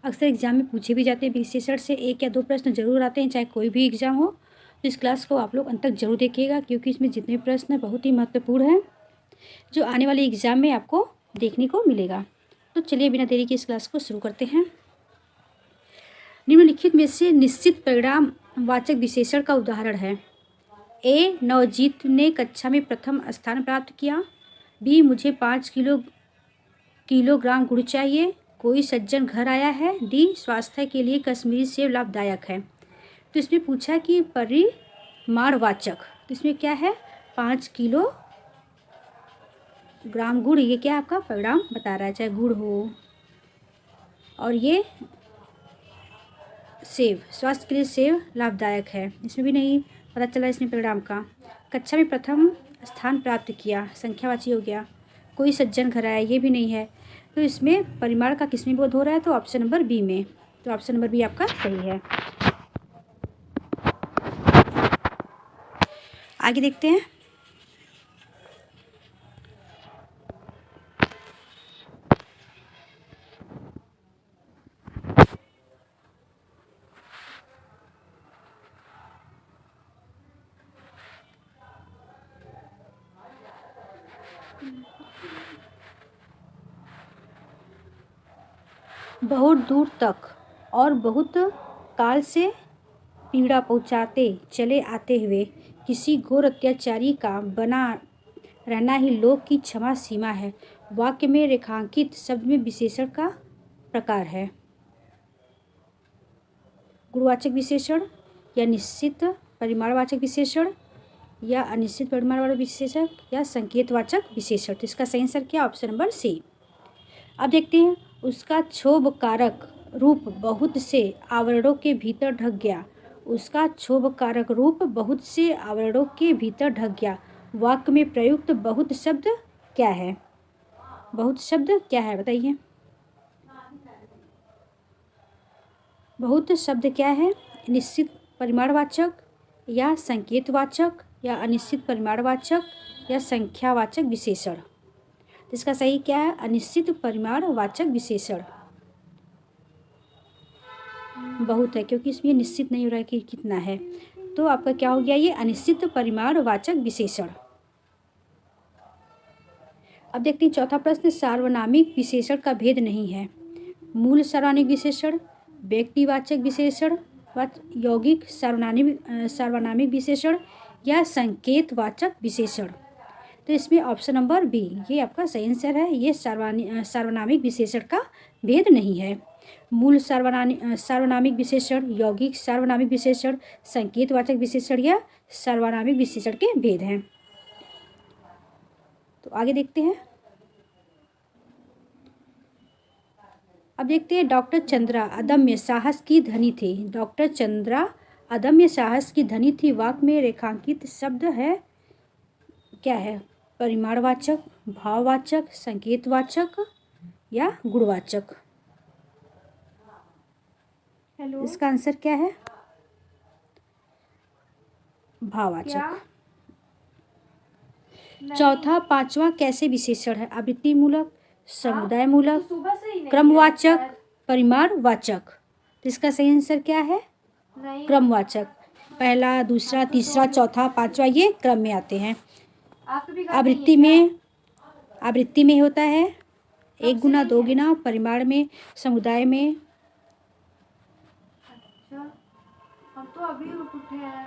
अक्सर एग्जाम में पूछे भी जाते हैं। विशेषण से 1 या 2 प्रश्न जरूर आते हैं, चाहे कोई भी एग्जाम हो। तो इस क्लास को आप लोग अंत तक जरूर देखिएगा, क्योंकि इसमें जितने प्रश्न हैं बहुत ही महत्वपूर्ण हैं, जो आने वाले एग्जाम में आपको देखने को मिलेगा। तो चलिए बिना देरी के इस क्लास को शुरू करते हैं। निम्नलिखित में से निश्चित परिणाम वाचक विशेषण का उदाहरण है। ए, नवजीत ने कक्षा में प्रथम स्थान प्राप्त किया। बी, मुझे 5 किलोग्राम गुड़ चाहिए। कोई सज्जन घर आया है। डी, स्वास्थ्य के लिए कश्मीरी सेब लाभदायक है। तो इसमें पूछा कि परिमाणवाचक, तो इसमें क्या है, 5 किलोग्राम गुड़, ये क्या आपका परिणाम बता रहा है, चाहे गुड़ हो, और ये सेब, स्वास्थ्य के लिए सेब लाभदायक है, इसमें भी नहीं पता चला इसमें परिणाम का। कक्षा में प्रथम स्थान प्राप्त किया, संख्यावाची हो गया। कोई सज्जन घर आया, ये भी नहीं है। तो इसमें परिमाण का किसमें बोध हो रहा है, तो ऑप्शन नंबर बी में। तो ऑप्शन नंबर बी आपका सही है। आगे देखते हैं। बहुत दूर तक और बहुत काल से पीड़ा पहुंचाते चले आते हुए किसी घोर अत्याचारी का बना रहना ही लोक की क्षमा सीमा है। वाक्य में रेखांकित शब्द में विशेषण का प्रकार है। गुणवाचक विशेषण या निश्चित परिमाणवाचक विशेषण या अनिश्चित परिमाणवाचक विशेषण या संकेतवाचक विशेषण। तो इसका सही आंसर क्या, ऑप्शन नंबर सी। अब देखते हैं। उसका क्षोभ कारक रूप बहुत से आवरणों के भीतर ढक गया। उसका क्षोभ कारक रूप बहुत से आवरणों के भीतर ढक गया। वाक्य में प्रयुक्त बहुत शब्द क्या है, बहुत शब्द क्या है बताइए। बहुत शब्द क्या है, निश्चित परिमाणवाचक या संकेतवाचक या अनिश्चित परिमाणवाचक या संख्यावाचक विशेषण। इसका सही क्या है, अनिश्चित परिमाणवाचक विशेषण। बहुत है, क्योंकि इसमें निश्चित नहीं हो रहा है कि कितना है, तो आपका क्या हो गया, ये अनिश्चित परिमाणवाचक विशेषण। अब देखते हैं चौथा प्रश्न। सार्वनामिक विशेषण का भेद नहीं है। मूल सार्वनामिक विशेषण, व्यक्तिवाचक विशेषण, यौगिक सार्वनामिक विशेषण या संकेतवाचक विशेषण। तो इसमें ऑप्शन नंबर बी ये आपका सही आंसर है। ये सार्वनामिक विशेषण का भेद नहीं है। मूल सार्वनामिक विशेषण, यौगिक सार्वनामिक विशेषण, संकेतवाचक विशेषण या सार्वनामिक विशेषण के भेद हैं। तो आगे देखते हैं। अब देखते हैं। डॉक्टर चंद्रा अदम्य साहस की धनी थी। डॉक्टर चंद्रा अदम्य साहस की धनी थी। वाक्य में रेखांकित शब्द है क्या है, परिमाणवाचक, भाववाचक, संकेतवाचक या गुणवाचक। इसका आंसर क्या है, भाववाचक। चौथा पांचवा कैसे विशेषण है, आवृत्ति मूलक, समुदाय मूलक, क्रमवाचक, परिमाणवाचक। तो इसका सही आंसर क्या है, क्रमवाचक। पहला, दूसरा, तीसरा, चौथा, पांचवा ये क्रम में आते हैं। आवृत्ति में होता है 1 गुना 2 गुना, परिमाण में, समुदाय में। हम तो अभी उठे हैं।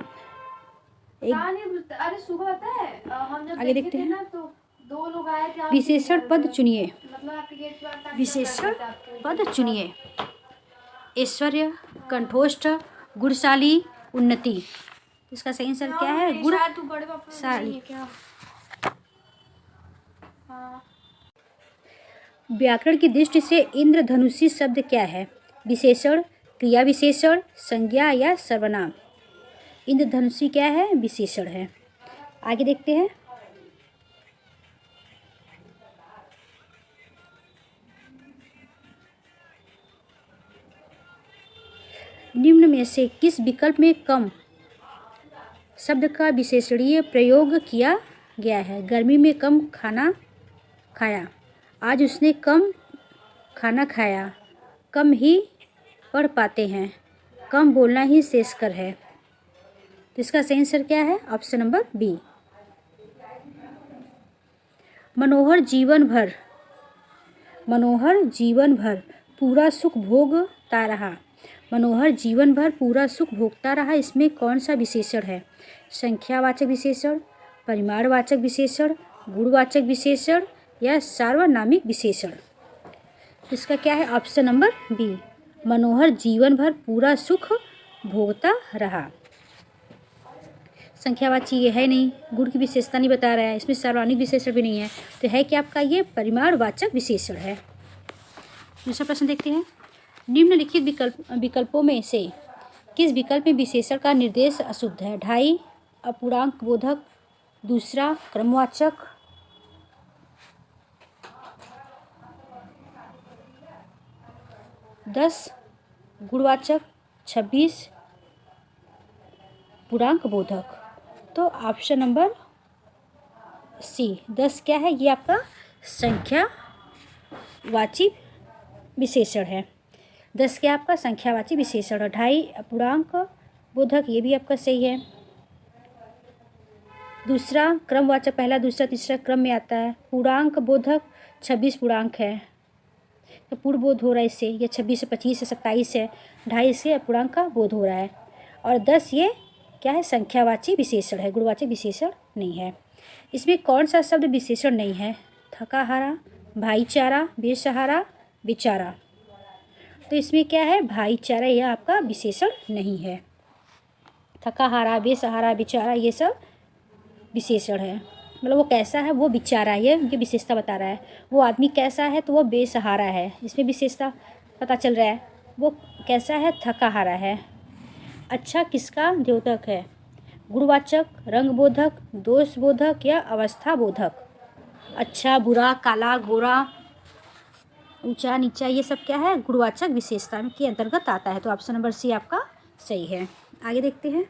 अरे सुबह पता है हम जब आगे देखते हैं। ना तो 2 लोग आए थे। विशेषण पद चुनिए। मतलब आपके गेट पर विशेषण पद चुनिए। ऐश्वर्य, कंठोष्ठ, गुणशाली, उन्नति। इसका सही आंसर क्या है, गुणशाली। व्याकरण की दृष्टि से इंद्रधनुषी शब्द क्या है, विशेषण, क्रिया विशेषण, संज्ञा या सर्वनाम। इंद्रधनुषी क्या है, विशेषण है। आगे देखते हैं। निम्न में से किस विकल्प में कम शब्द का विशेषणीय प्रयोग किया गया है। गर्मी में कम खाना खाया, आज उसने कम खाना खाया, कम ही पढ़ पाते हैं, कम बोलना ही श्रेयस्कर है। तो इसका सही आंसर क्या है? Option number B. मनोहर जीवन भर पूरा सुख भोगता रहा। मनोहर जीवन भर पूरा सुख भोगता रहा, इसमें कौन सा विशेषण है? संख्यावाचक विशेषण, परिमाणवाचक विशेषण, गुणवाचक विशेषण या सार्वनामिक विशेषण? इसका क्या है? Option number B. मनोहर जीवन भर पूरा सुख भोगता रहा। संख्यावाची ये है नहीं, गुण की विशेषता नहीं बता रहा है, इसमें सार्वनामिक विशेषण भी नहीं है, तो है कि आपका ये परिमाणवाचक विशेषण है। दूसरा प्रश्न देखते हैं। निम्नलिखित विकल्पों में से किस विकल्प में विशेषण का निर्देश अशुद्ध है? 2.5, अपूर्णांक बोधक, दूसरा क्रमवाचक, दस गुणवाचक, 26 पूर्णांक बोधक। तो ऑप्शन नंबर सी 10 क्या है? ये आपका संख्यावाची विशेषण है। 10 क्या आपका संख्यावाची विशेषण है। 2.5 अपूर्णांक बोधक, ये भी आपका सही है। दूसरा क्रमवाचक, पहला दूसरा तीसरा क्रम में आता है। पूर्णांक बोधक 26 पूर्णांक है, तो पूर्ण बोध हो रहा है इससे। ये 26 है, 25 है, 27 है, 2.5 से अपूर्णांक का बोध हो रहा है। और 10 ये क्या है? संख्यावाची विशेषण है, गुणवाचक विशेषण नहीं है। इसमें कौन सा शब्द विशेषण नहीं है? थकाहारा, भाईचारा, बेसहारा, बेचारा। तो इसमें क्या है? भाईचारा यह आपका विशेषण नहीं है। थकाहारा, बेसहारा, बेचारा ये सब विशेषण है। मतलब वो कैसा है वो बेचारा है, ये विशेषता बता रहा है। वो आदमी कैसा है तो वो बेसहारा है, इसमें विशेषता पता चल रहा है। वो कैसा है? थकाहारा है। अच्छा किसका द्योतक है? गुणवाचक, रंगबोधक, दोषबोधक या अवस्था बोधक? अच्छा, बुरा, काला, गोरा, ऊंचा, नीचा, ये सब क्या है? गुणवाचक विशेषता के अंतर्गत आता है। तो ऑप्शन नंबर सी आपका सही है। आगे देखते हैं।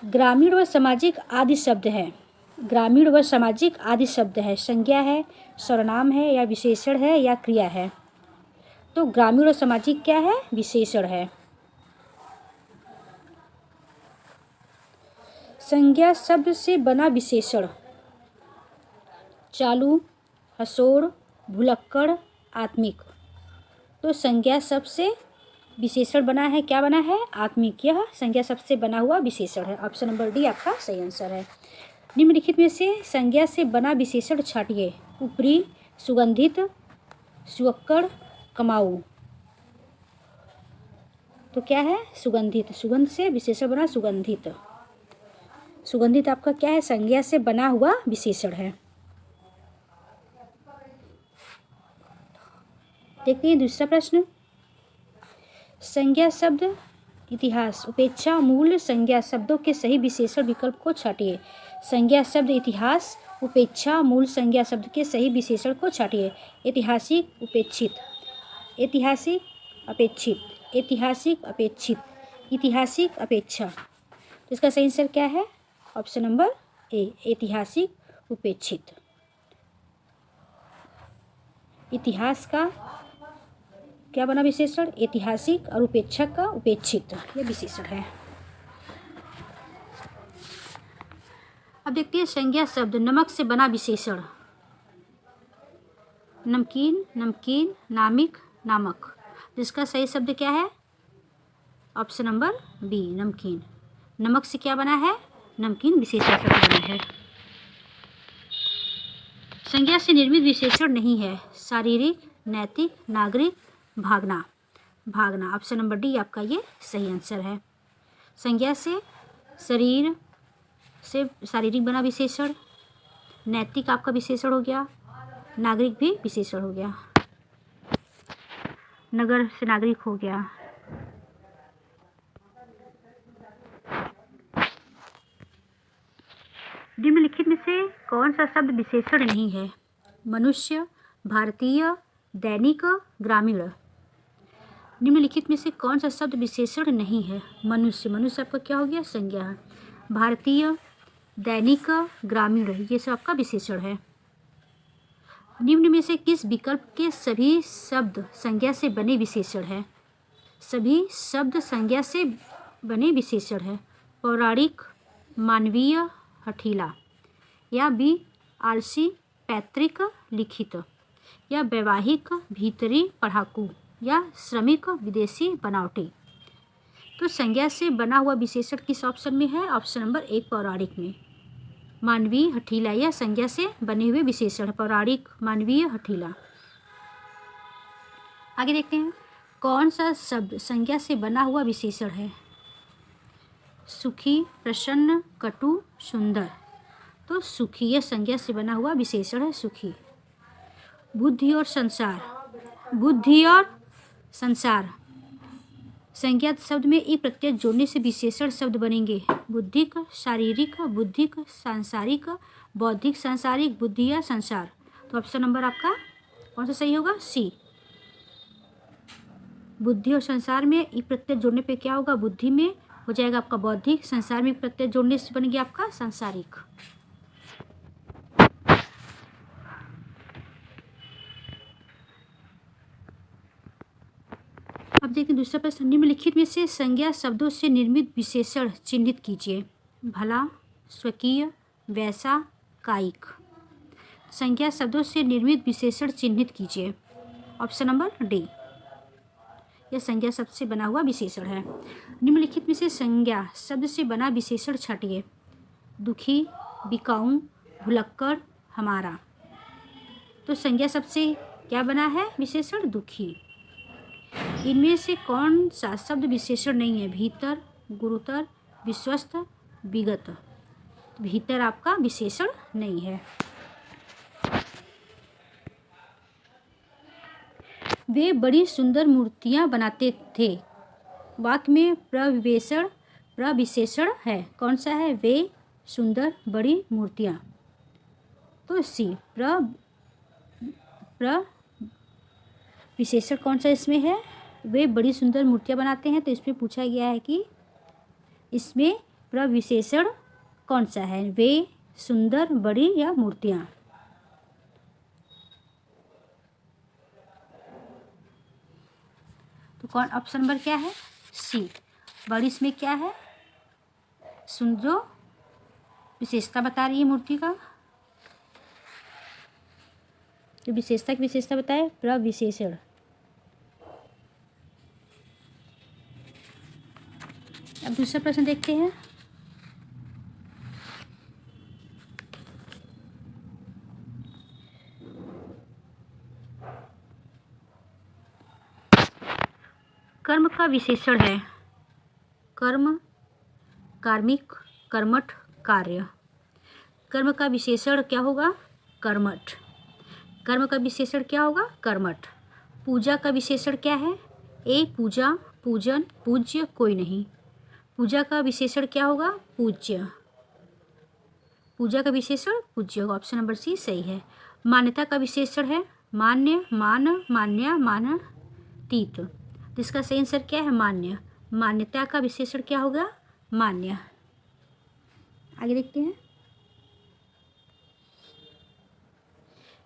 ग्रामीण व सामाजिक आदि शब्द है। ग्रामीण व सामाजिक आदि शब्द है, संज्ञा है, सर्वनाम है या विशेषण है या क्रिया है? तो ग्रामीण और सामाजिक क्या है? विशेषण है। संज्ञा शब्द से बना विशेषण, चालू, हसोड़, भुलक्कड़, आत्मिक। तो संज्ञा शब्द से विशेषण बना है, क्या बना है? आत्मिक। यह संज्ञा शब्द से बना हुआ विशेषण है। ऑप्शन नंबर डी आपका सही आंसर है। निम्नलिखित में से संज्ञा से बना विशेषण छांटिए। ऊपरी, सुगंधित, सुअक्कड़, कमाऊ। तो क्या है? सुगंधित। सुगंध से विशेषण बना सुगंधित। सुगंधित आपका क्या है? संज्ञा से बना हुआ विशेषण है। देखते हैं दूसरा प्रश्न। संज्ञा शब्द इतिहास उपेक्षा मूल संज्ञा शब्दों के सही विशेषण विकल्प को छांटिए। संज्ञा शब्द इतिहास उपेक्षा मूल संज्ञा शब्द के सही विशेषण को छांटिए। ऐतिहासिक, उपेक्षित, ऐतिहासिक, अपेक्षित, ऐतिहासिक, अपेक्षित, ऐतिहासिक, अपेक्षा। तो इसका सही आंसर क्या है? ऑप्शन नंबर ए, ऐतिहासिक, उपेक्षित। इतिहास का क्या बना विशेषण? ऐतिहासिक, और उपेक्षक का उपेक्षित, यह विशेषण है। अब देखते हैं संज्ञा शब्द नमक से बना विशेषण। नमकीन, नमकीन, नामिक, नामक। जिसका सही शब्द क्या है? ऑप्शन नंबर बी, नमकीन। नमक से क्या बना है? नमकीन विशेषण शब्द बना है। संज्ञा से निर्मित विशेषण नहीं है। शारीरिक, नैतिक, नागरिक, भागना। भागना ऑप्शन नंबर डी आपका ये सही आंसर है। संज्ञा से शरीर से शारीरिक बना विशेषण, नैतिक आपका विशेषण हो गया, नागरिक भी विशेषण हो गया, नगर से नागरिक हो गया। निम्नलिखित में से कौन सा शब्द विशेषण नहीं है? मनुष्य, भारतीय, दैनिक, ग्रामीण। निम्नलिखित में से कौन सा शब्द विशेषण नहीं है? मनुष्य। मनुष्य आपका क्या हो गया? संज्ञा। भारतीय, दैनिक, ग्रामीण, ये सब आपका विशेषण है। निम्न में से किस विकल्प के सभी शब्द संज्ञा से बने विशेषण है? सभी शब्द संज्ञा से बने विशेषण है। पौराणिक, मानवीय, हठीला, या बी आलसी, पैतृक, लिखित, या वैवाहिक, भीतरी, पढ़ाकू, या श्रमिक, विदेशी, बनावटी। तो संज्ञा से बना हुआ विशेषण किस ऑप्शन में है? ऑप्शन नंबर 1 पौराणिक में। मानवीय, हठीला, यह संज्ञा से बने हुए विशेषण। पौराणिक, मानवीय, हठीला। आगे देखते हैं, कौन सा शब्द संज्ञा से बना हुआ विशेषण है? सुखी, प्रसन्न, कटु, सुंदर। तो सुखी, यह संज्ञा से बना हुआ विशेषण है, सुखी। बुद्धि और संसार, बुद्धि और संसार, संज्ञा शब्द में ई प्रत्यय जोड़ने से विशेषण शब्द बनेंगे। बुद्धिक, शारीरिक, बुद्धिक, सांसारिक, बौद्धिक, सांसारिक, बुद्धि या संसार। तो ऑप्शन नंबर आपका कौन सा सही होगा? सी। बुद्धि और संसार में ई प्रत्यय जोड़ने पे क्या होगा? बुद्धि में हो जाएगा आपका बौद्धिक, संसार में प्रत्यय जोड़ने से बन गया आपका सांसारिक। अब देखिए दूसरा प्रश्न, निम्नलिखित में से संज्ञा शब्दों से निर्मित विशेषण चिन्हित कीजिए। भला, स्वकीय, वैसा, कायिक। संज्ञा शब्दों से निर्मित विशेषण चिन्हित कीजिए। ऑप्शन नंबर डी, यह संज्ञा शब्द से बना हुआ विशेषण है। निम्नलिखित में से संज्ञा शब्द से बना विशेषण छांटिए। दुखी, बिकाऊ, भुलक्कड़, हमारा। तो संज्ञा शब्द से क्या बना है विशेषण? दुखी। इनमें से कौन सा शब्द विशेषण नहीं है? भीतर, गुरुतर, विश्वस्त, विगत। भीतर आपका विशेषण नहीं है। वे बड़ी सुंदर मूर्तियां बनाते थे। वाक्य में प्रविशेषण है, कौन सा है? वे सुंदर बड़ी मूर्तियां। तो सी विशेषण कौन सा इसमें है? वे बड़ी सुंदर मूर्तियां बनाते हैं। तो इसमें पूछा गया है कि इसमें प्रविशेषण कौन सा है? वे सुंदर बड़ी या मूर्तियां। तो कौन ऑप्शन नंबर क्या है? सी। बड़ी इसमें क्या है? जो विशेषता बता रही है मूर्ति का, जो विशेषता की विशेषता बताए, प्रविशेषण। अब दूसरा प्रश्न देखते हैं। कर्म का विशेषण है कर्म, कार्मिक, कर्मठ, कार्य। कर्म का विशेषण क्या होगा? कर्मठ। कर्म का विशेषण क्या होगा? कर्मठ। पूजा का विशेषण क्या है? ए पूजा, पूजन, पूज्य, कोई नहीं। पूजा का विशेषण क्या होगा? पूज्य। पूजा का विशेषण पूज्य होगा। ऑप्शन नंबर सी सही है। मान्यता का विशेषण है मान्य, मान, मान्या, मानतीत। तो इसका सही आंसर क्या है? मान्य। मान्यता का विशेषण क्या होगा? मान्य। आगे देखते हैं।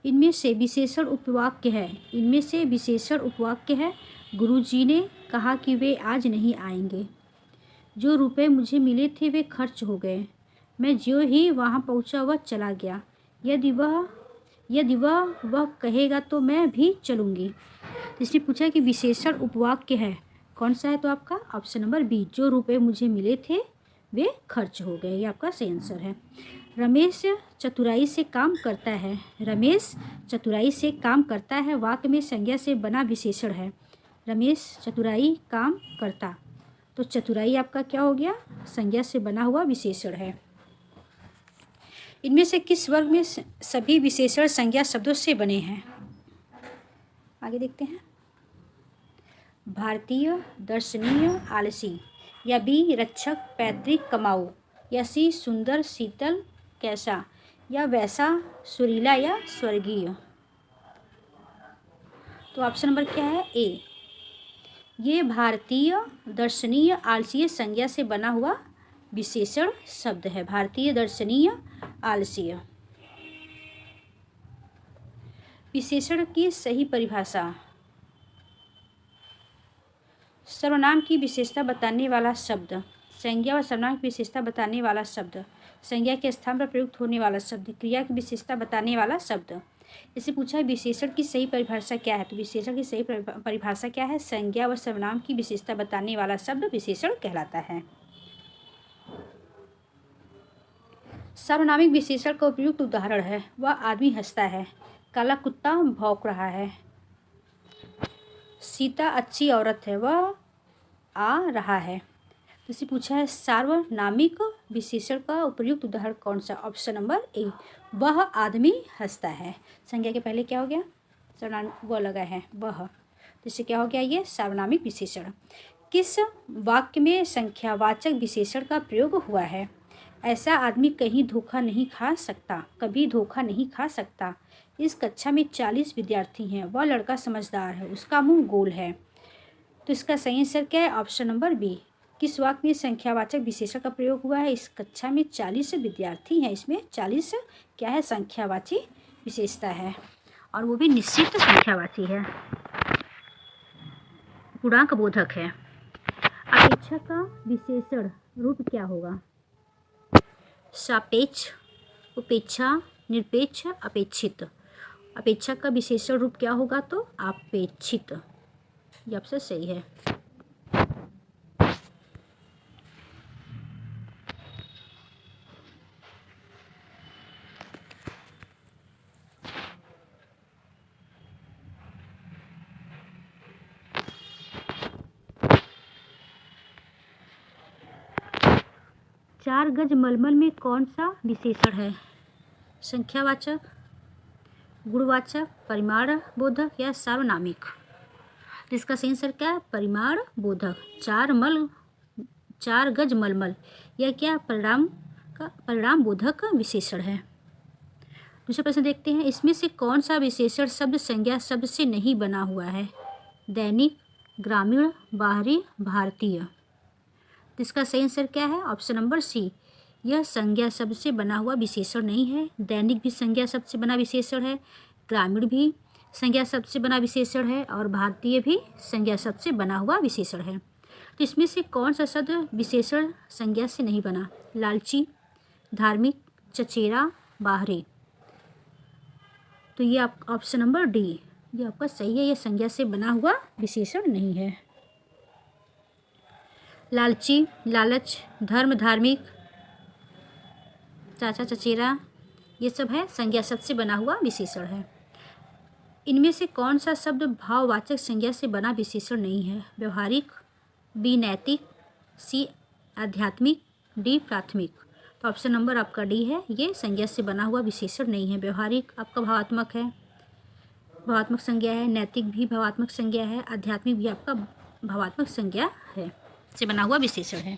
इनमें से विशेषण उपवाक्य है। इनमें से विशेषण उपवाक्य है। गुरुजी ने कहा कि वे आज नहीं आएंगे। जो रुपए मुझे मिले थे वे खर्च हो गए। मैं जो ही वहाँ पहुँचा वह चला गया। यदि वह कहेगा तो मैं भी चलूँगी। इसने पूछा कि विशेषण उपवाक्य है, कौन सा है? तो आपका ऑप्शन नंबर बी, जो रुपए मुझे मिले थे वे खर्च हो गए। ये आपका सही आंसर है। रमेश चतुराई से काम करता है। रमेश चतुराई से काम करता है वाक्य में संज्ञा से बना विशेषण है। रमेश चतुराई काम करता। तो चतुराई आपका क्या हो गया? संज्ञा से बना हुआ विशेषण है। इनमें से किस वर्ग में सभी विशेषण संज्ञा शब्दों से बने हैं? आगे देखते हैं। भारतीय, दर्शनीय, आलसी, या बी रक्षक, पैतृक, कमाऊ, या सी सुंदर, शीतल, कैसा, या वैसा, सुरीला, या स्वर्गीय। तो ऑप्शन नंबर क्या है? ए। ये भारतीय, दर्शनीय, आलसी संज्ञा से बना हुआ विशेषण शब्द है। भारतीय, दर्शनीय, आलसीय। विशेषण की सही परिभाषा। सर्वनाम की विशेषता बताने वाला शब्द। संज्ञा और सर्वनाम की विशेषता बताने वाला शब्द। संज्ञा के स्थान पर प्रयुक्त होने वाला शब्द। क्रिया की विशेषता बताने वाला शब्द। इसे पूछा है विशेषण की सही परिभाषा क्या है, तो विशेषण की सही परिभाषा क्या है? संज्ञा व सर्वनाम की विशेषता बताने वाला शब्द विशेषण कहलाता है। सार्वनामिक विशेषण का उपयुक्त उदाहरण है वह आदमी हंसता है, काला कुत्ता भौंक रहा है, सीता अच्छी औरत है, वह आ रहा है। तो इसे पूछा है सार्वनामिक विशेषण का उपयुक्त उदाहरण कौन सा? ऑप्शन नंबर ए, वह आदमी हंसता है। संज्ञा के पहले क्या हो गया? सर्वनाम वह लगा है वह, तो इससे क्या हो गया? ये सार्वनामिक विशेषण। किस वाक्य में संख्यावाचक विशेषण का प्रयोग हुआ है? ऐसा आदमी कहीं धोखा नहीं खा सकता, कभी धोखा नहीं खा सकता। इस कक्षा में 40 विद्यार्थी हैं, वह लड़का समझदार है, उसका मुंह गोल है। तो इसका सही आंसर क्या है? Option number B. किस वाक्य में संख्यावाचक विशेषण का प्रयोग हुआ है? इस कक्षा में 40 विद्यार्थी हैं, इसमें 40 क्या है? संख्यावाची विशेषता है, और वो भी निश्चित संख्यावाची है, पूर्णांक बोधक है। अपेक्षा का विशेषण रूप क्या होगा? सापेक्ष, उपेक्षा, निरपेक्ष, अपेक्षित। अपेक्षा का विशेषण रूप क्या होगा? तो अपेक्षित। ये आपसे सही है। चार गज मलमल में कौन सा विशेषण है? संख्यावाचक, गुणवाचक, परिमाण बोधक या सार्वनामिक? इसका सही आंसर क्या है? परिमाण बोधक। चार गज मलमल यह क्या? परिणाम बोधक विशेषण है। दूसरा प्रश्न देखते हैं, इसमें से कौन सा विशेषण शब्द संज्ञा शब्द से नहीं बना हुआ है? दैनिक, ग्रामीण, बाहरी, भारतीय। तो इसका सही आंसर क्या है? ऑप्शन नंबर सी, यह संज्ञा शब्द से बना हुआ विशेषण नहीं है। दैनिक भी संज्ञा शब्द से बना विशेषण है, ग्रामीण भी संज्ञा शब्द से बना विशेषण है, और भारतीय भी संज्ञा शब्द से बना हुआ विशेषण है। तो इसमें से कौन सा शब्द विशेषण संज्ञा से नहीं बना? लालची, धार्मिक, चचेरा, बाहरी। तो ये आप ऑप्शन नंबर डी, ये आपका सही है, ये संज्ञा से बना हुआ विशेषण नहीं है। लालची, लालच, धर्म, धार्मिक, चाचा, चचेरा, ये सब है संज्ञा शब्द से बना हुआ विशेषण है। इनमें से कौन सा शब्द भाववाचक संज्ञा से बना विशेषण नहीं है? व्यवहारिक, बी नैतिक, सी आध्यात्मिक, डी प्राथमिक। तो ऑप्शन नंबर आपका डी है, ये संज्ञा से बना हुआ विशेषण नहीं है। व्यवहारिक आपका भावात्मक है, भावात्मक संज्ञा है, नैतिक भी भावात्मक संज्ञा है, आध्यात्मिक भी आपका भावात्मक संज्ञा है, से बना हुआ विशेषण है।